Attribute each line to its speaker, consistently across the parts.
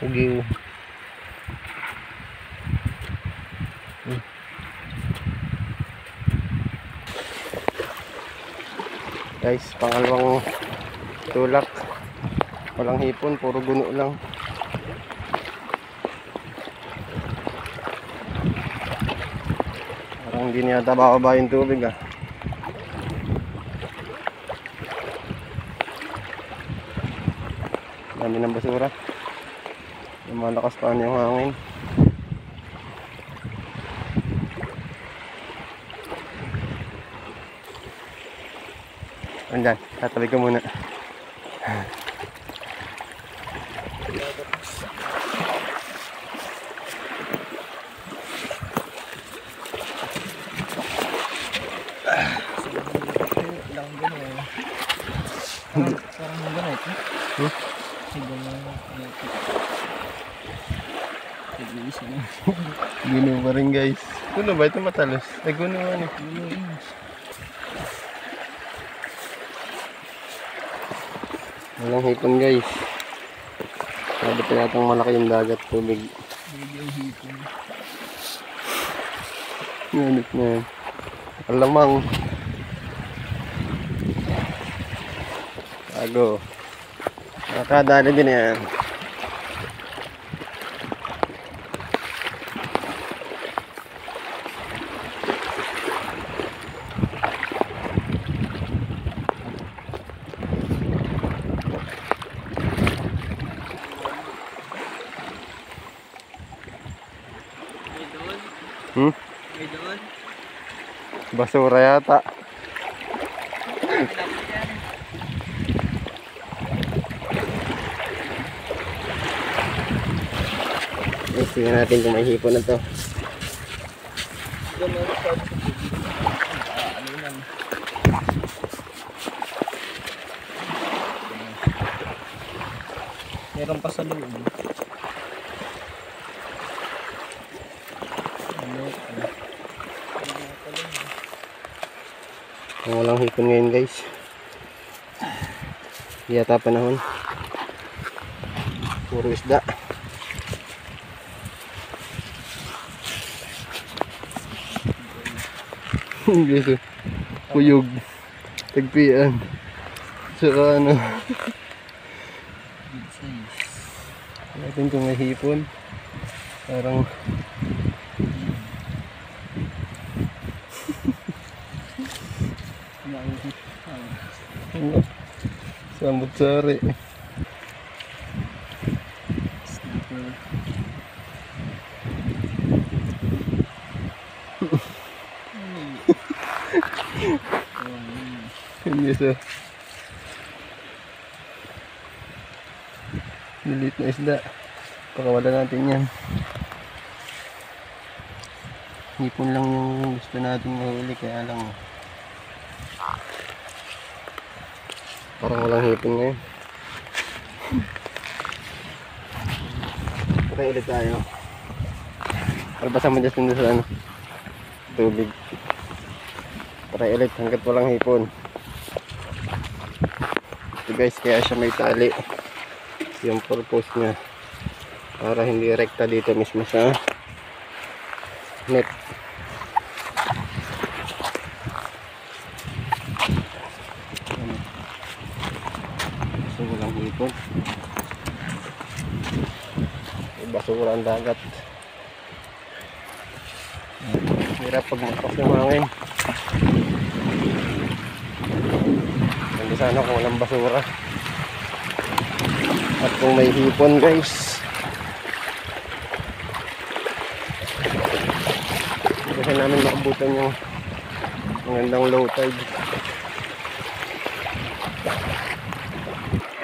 Speaker 1: Pugiw. Guys, pangalawang tulak. Walang hipon, puro guno lang. Parang hindi niyata bababa yung tubig ah. Dami ng basura. Lumalakas pa yung hangin. Andyan, tatabi ko muna.
Speaker 2: Parang ganito.
Speaker 1: Guno pa rin guys. Guno ba ito matalas? Ay guno ano?
Speaker 2: Guno yun.
Speaker 1: Walang hipon guys. Sabi pa yatang malaki yung dagat tubig.
Speaker 2: Yung hipon.
Speaker 1: Ngunit na yan. Alamang. Bago. Nakakadali din yan.
Speaker 2: May doon?
Speaker 1: Basura yata. Tingnan natin kung may hipon na to.
Speaker 2: Doon meron sa ano lang. Meron pa sa loob.
Speaker 1: Kung walang hipon ngayon guys. Hindi yata panahon. Puro isda. Guys, kuyog. Tagpian. Saka ano.
Speaker 2: Big size.
Speaker 1: Natin kung may hipon. Parang sambut sari. Ini sir. Lilit na isda. Pakawala natin yan. Hipon lang yung gusto natin mahuli kaya lang parang walang hipon ngayon. Try ulit tayo. Albasan mo dyan sa ano, tubig. Try ulit hanggat walang hipon. Ito guys, kaya siya may tali. Yung purpose niya para hindi rekta dito mismo sa net. So walang hipon. Basura ang dagat. Hirap pag magpas ng hangin. Hindi sana kung walang basura. At kung may hipon guys, kasi namin makabutan yung magandang low tide.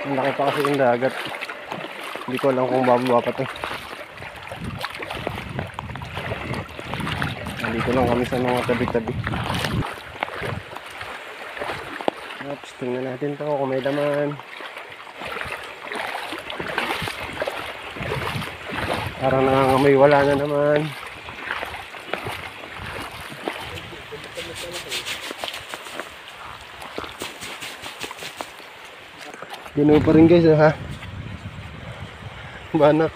Speaker 1: Ang laki pa kasi yung dagat. Hindi ko alam kung bababa pa to. Nandito lang kami sa mga tabi-tabi. Oops, tingnan natin to kung may laman. Parang nangangamoy, wala na naman. Ginawa pa rin guys ha. banak.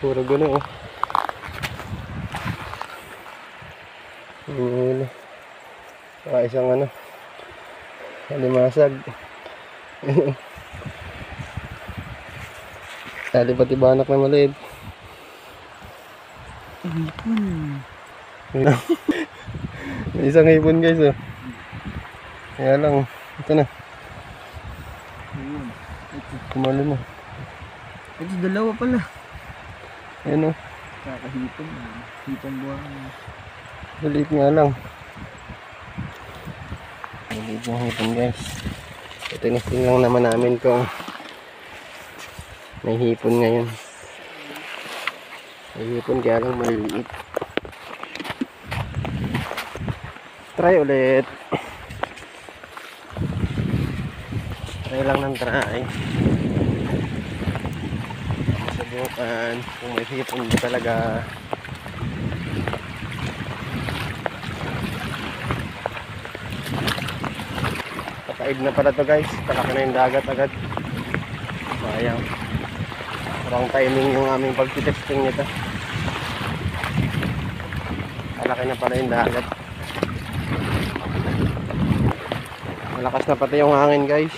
Speaker 1: Puro guno oh. Huli. Saka isang ano, alimasag. Tali pati banak na maliit. May isang hipon guys oh. Kaya lang, ito na. Kumalo na.
Speaker 2: Ito dalawa pala.
Speaker 1: Ayan oh.
Speaker 2: Kakahipon. Hipon buwan.
Speaker 1: Maliit nga lang. Maliit yung hipon guys. Tinisting lang naman namin kung may hipon ngayon. May hipon kaya lang maliliit. Try ulit. Try lang ng try. Subukan kung may hipon ba talaga. Kakaib na pala to guys. Kalaki na yung dagat agad. Sayang. Parang timing yung aming pagtitesting nito. Kalaki na pala yung dagat. Malakas na pati yung hangin guys.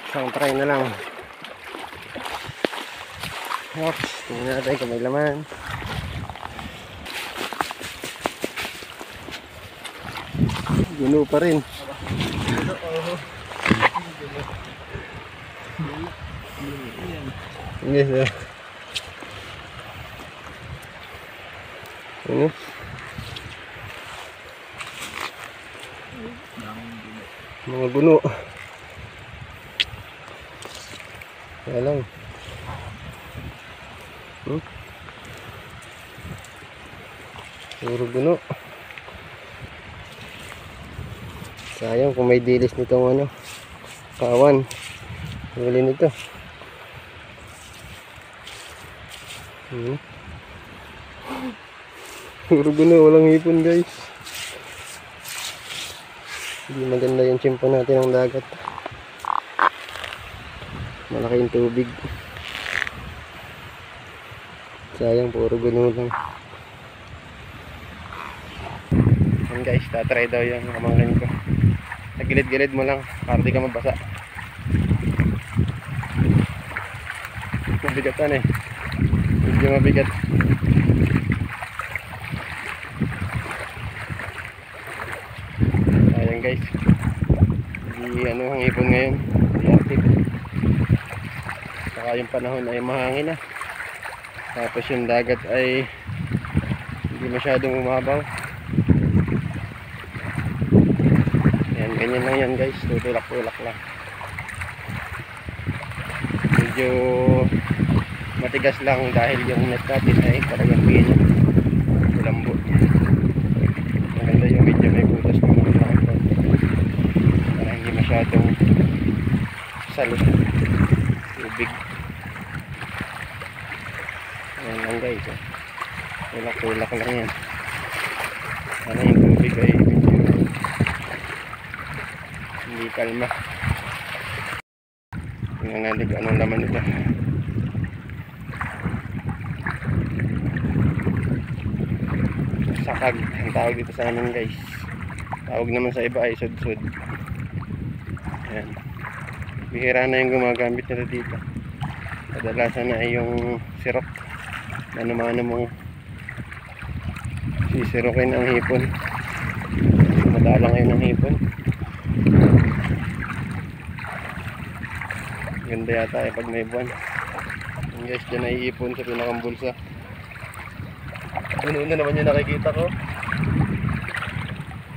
Speaker 1: Isang try na lang. Oops, tingnan natin kung may laman. Guno pa rin. Yes, ano? Mga guno. Kaya lang. Puro guno. Sayang kung may dilis nitong ano, kawan. Huli nito. Puro guno, walang hipon guys. Hindi maganda yung tsimpo natin ng dagat. Malaki yung tubig. Sayang, puro guno lang. Yan guys, tatry daw yung kamangkin ko. Sa gilid-gilid mo lang para di ka mabasa. Mabigatan eh. Medyo mabigat. Sayang guys. Hindi ano ang ipon ngayon. Hindi active. Saka yung panahon ay mahangin na. Tapos yung dagat ay hindi masyadong umabaw. Yan, ganyan lang yan guys. Tutulak-tulak lang. Medyo matigas lang dahil yung net natin ay talagang pino. Lambo. Maganda yung medyo may butas na malaki po. Para hindi masyadong salot. Tubig. Ayan lang guys. Tulak-tulak lang yan. Sana yung tubig ay medyo hindi kalma. Tingnan natin kung anong laman nito. Sakag ang tawag dito sa amin guys. Tawag naman sa iba ay sudsud. Ayan. Bihira na yung gumagamit nila dito. Kadalasan na ay yung sirok. Ano-mano mong sisirokin ang hipon. Madala ngayon ang hipon. Ganda yata pag may buwan. Yung guys, dyan ay ipon sa pinakang bulsa. Guno na naman yung nakikita ko.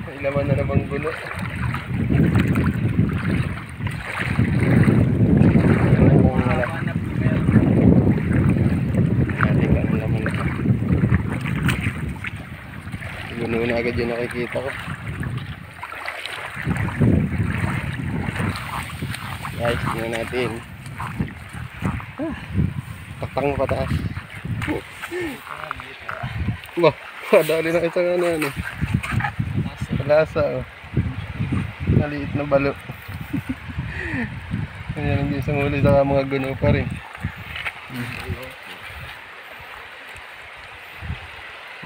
Speaker 1: May laman na namang guno. Guno na agad yung nakikita ko. Guys, tingnan natin. Takang pataas. Bah, padali na isang ano. Palasa oh. Maliit na balo. Ayan, hindi sa huli sa mga guno pa rin.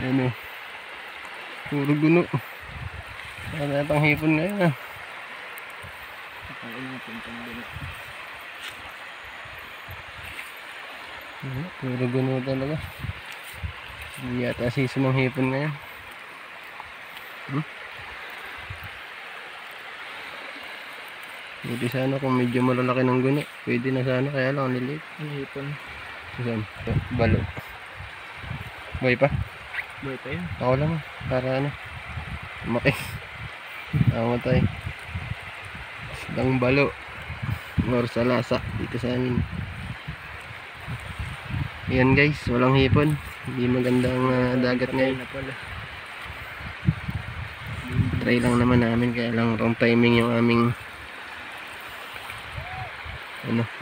Speaker 1: Ayan o. Puro guno. Wala natang hipon ngayon ah.
Speaker 2: Kakain natin itong dalawa.
Speaker 1: Puro guno talaga. Hindi yata season ng hipon ngayon. Buti sana kung medyo malalaki ng guno. Pwede na sana, kaya lang ang liliit.
Speaker 2: Ang hipon.
Speaker 1: Saan? Ito, balo. Buhay pa?
Speaker 2: Buhay pa yun.
Speaker 1: Ako lang para ano. Lumaki. Namatay. Isdang balo. Or sa lasa dito sa amin. Ayan guys, walang hipon. Hindi magandang dagat
Speaker 2: Patay
Speaker 1: ngayon.
Speaker 2: na pala.
Speaker 1: Try lang naman namin, kaya lang wrong timing yung aming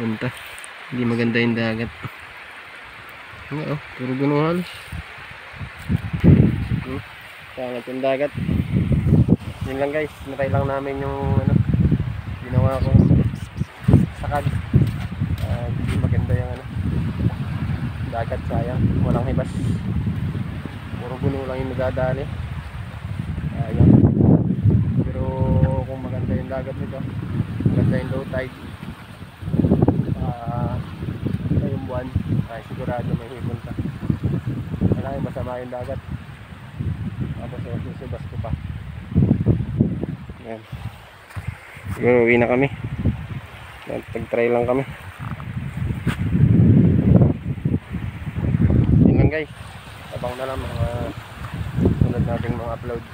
Speaker 1: punta. Hindi maganda yung dagat. Ano puro guno halos. Sangat yung dagat. Yun lang guys, natry lang namin yung ginawa kong sakad. Hindi maganda yung dagat, sayang, walang hibas. Puro guno lang yung nadadali. Sayang. Pero kung maganda yung dagat nito, maganda yung low tide, yung buwan, ay sigurado may hipon ka. Kailangan masama yung dagat. Tapos susubas ko pa. Yan. Siguro uwi na kami. Pag-try lang kami. Yan lang guys. Abang na lang mga sunod nating mga uploads.